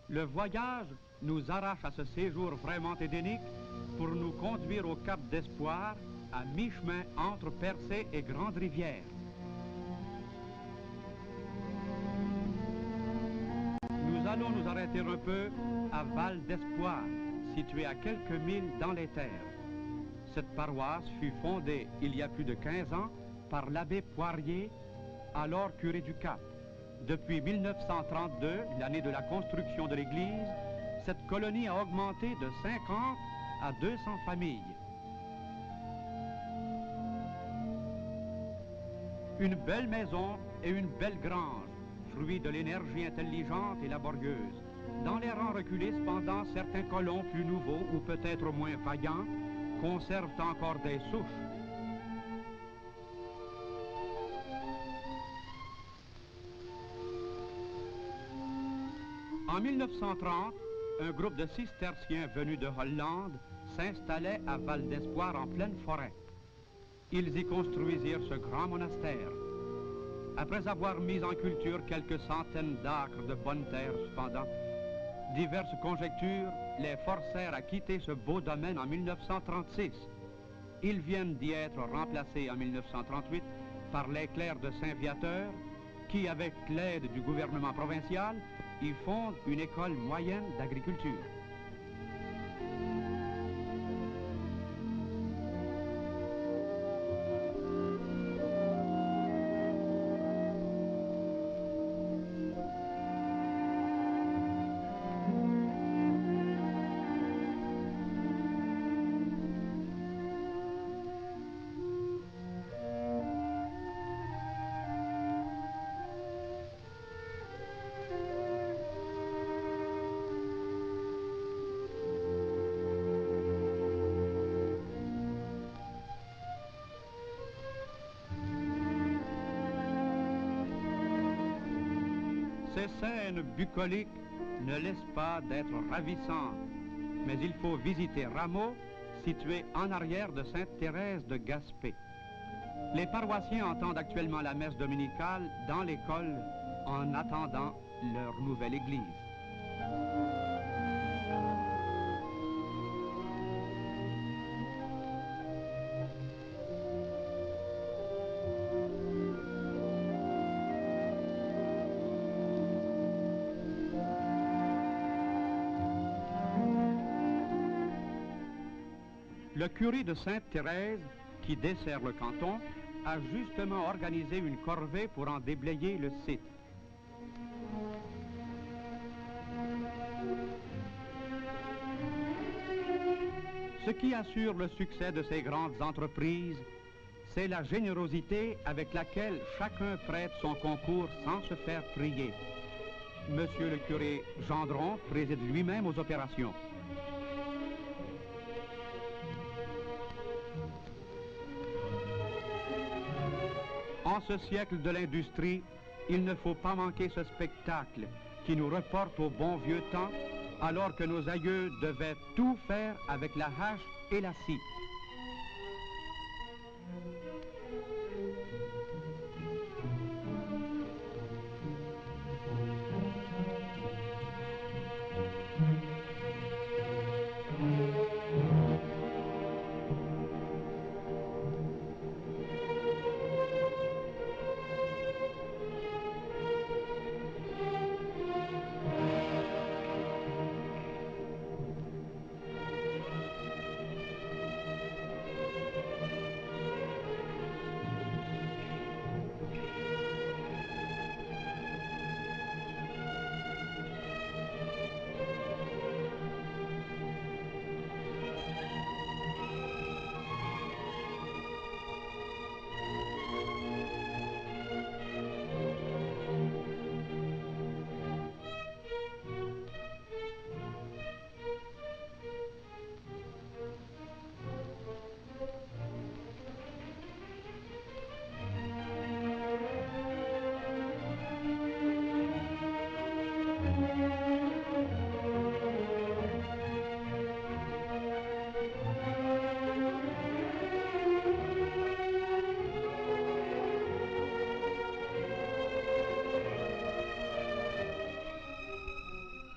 Le voyage nous arrache à ce séjour vraiment édénique pour nous conduire au Cap d'Espoir, à mi-chemin entre Percé et Grande-Rivière. Nous allons nous arrêter un peu à Val d'Espoir, situé à quelques milles dans les terres. Cette paroisse fut fondée il y a plus de 15 ans par l'abbé Poirier, alors curé du Cap. Depuis 1932, l'année de la construction de l'église, cette colonie a augmenté de 50 à 200 familles. Une belle maison et une belle grange, fruit de l'énergie intelligente et laborieuse. Dans les rangs reculés, cependant, certains colons plus nouveaux ou peut-être moins vaillants conservent encore des souches. En 1930, un groupe de cisterciens venus de Hollande s'installait à Val d'Espoir en pleine forêt. Ils y construisirent ce grand monastère. Après avoir mis en culture quelques centaines d'acres de bonnes terres, cependant, diverses conjectures les forcèrent à quitter ce beau domaine en 1936. Ils viennent d'y être remplacés en 1938 par les clercs de Saint-Viateur, qui, avec l'aide du gouvernement provincial, y fondent une école moyenne d'agriculture. Ces scènes bucoliques ne laissent pas d'être ravissantes, mais il faut visiter Rameau, situé en arrière de Sainte-Thérèse de Gaspé. Les paroissiens entendent actuellement la messe dominicale dans l'école en attendant leur nouvelle église. Le curé de Sainte-Thérèse, qui dessert le canton, a justement organisé une corvée pour en déblayer le site. Ce qui assure le succès de ces grandes entreprises, c'est la générosité avec laquelle chacun prête son concours sans se faire prier. Monsieur le curé Gendron préside lui-même aux opérations. En ce siècle de l'industrie, il ne faut pas manquer ce spectacle qui nous reporte au bon vieux temps, alors que nos aïeux devaient tout faire avec la hache et la scie.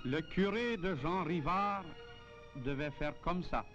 Le curé de Jean Rivard devait faire comme ça.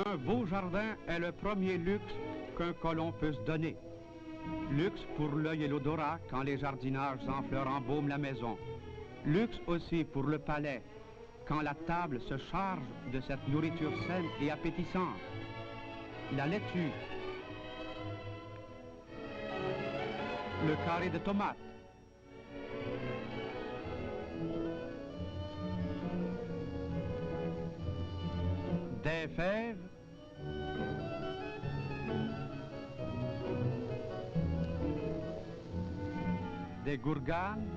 Un beau jardin est le premier luxe qu'un colon peut se donner. Luxe pour l'œil et l'odorat quand les jardinages en fleurs embaument la maison. Luxe aussi pour le palais quand la table se charge de cette nourriture saine et appétissante. La laitue, le carré de tomates, des fèves, des gourganes,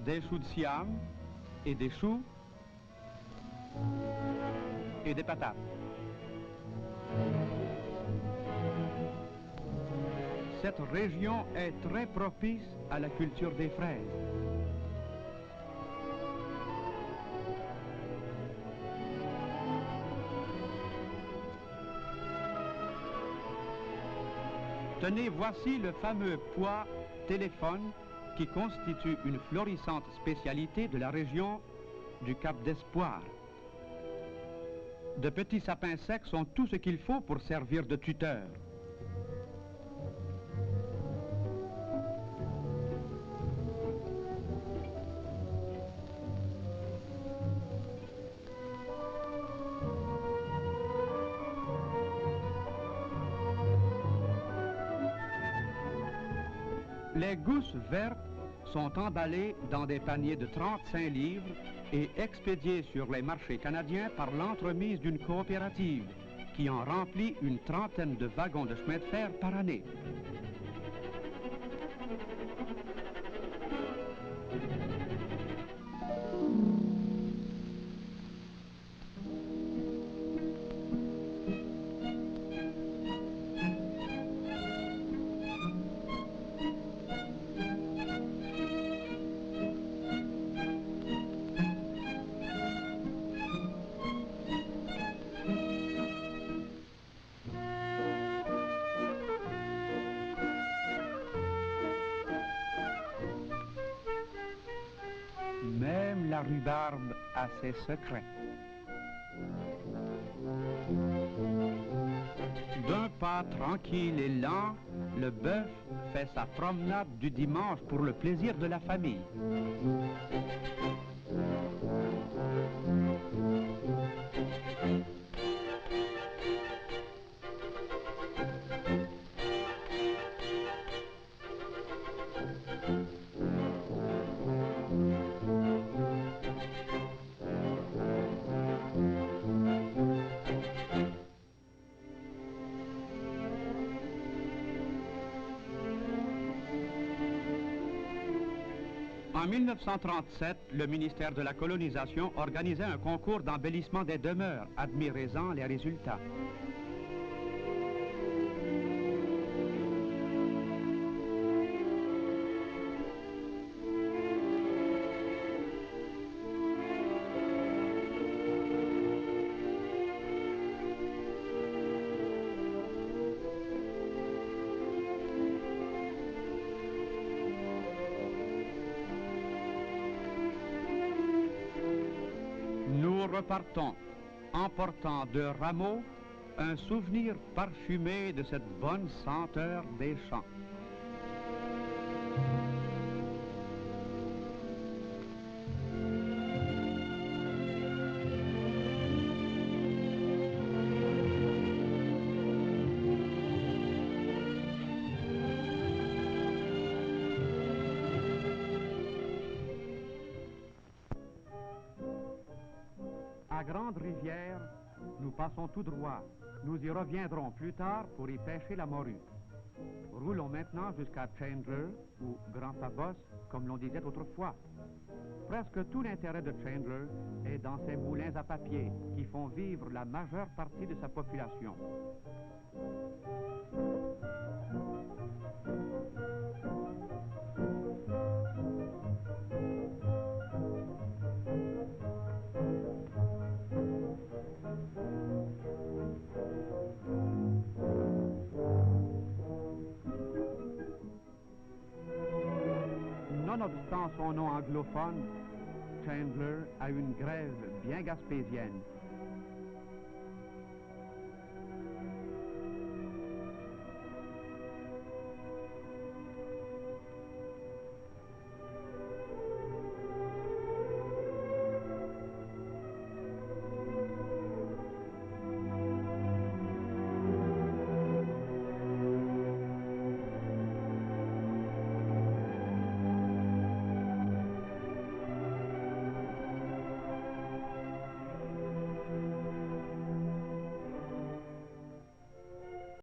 des choux de Siam et des choux et des patates. Cette région est très propice à la culture des fraises. Tenez, voici le fameux pois téléphone qui constitue une florissante spécialité de la région du Cap d'Espoir. De petits sapins secs sont tout ce qu'il faut pour servir de tuteur. Les gousses vertes sont emballées dans des paniers de 35 livres et expédiées sur les marchés canadiens par l'entremise d'une coopérative qui en remplit une trentaine de wagons de chemin de fer par année. Même la rhubarbe a ses secrets. D'un pas tranquille et lent, le bœuf fait sa promenade du dimanche pour le plaisir de la famille. En 1937, le ministère de la Colonisation organisait un concours d'embellissement des demeures, admirez-en les résultats. Nous repartons, emportant de rameaux un souvenir parfumé de cette bonne senteur des champs. la grande rivière, nous passons tout droit. Nous y reviendrons plus tard pour y pêcher la morue. Roulons maintenant jusqu'à Chandler, ou Grand Pabos, comme l'on disait autrefois. Presque tout l'intérêt de Chandler est dans ses moulins à papier qui font vivre la majeure partie de sa population. Nonobstant son nom anglophone, Chandler a une grève bien gaspésienne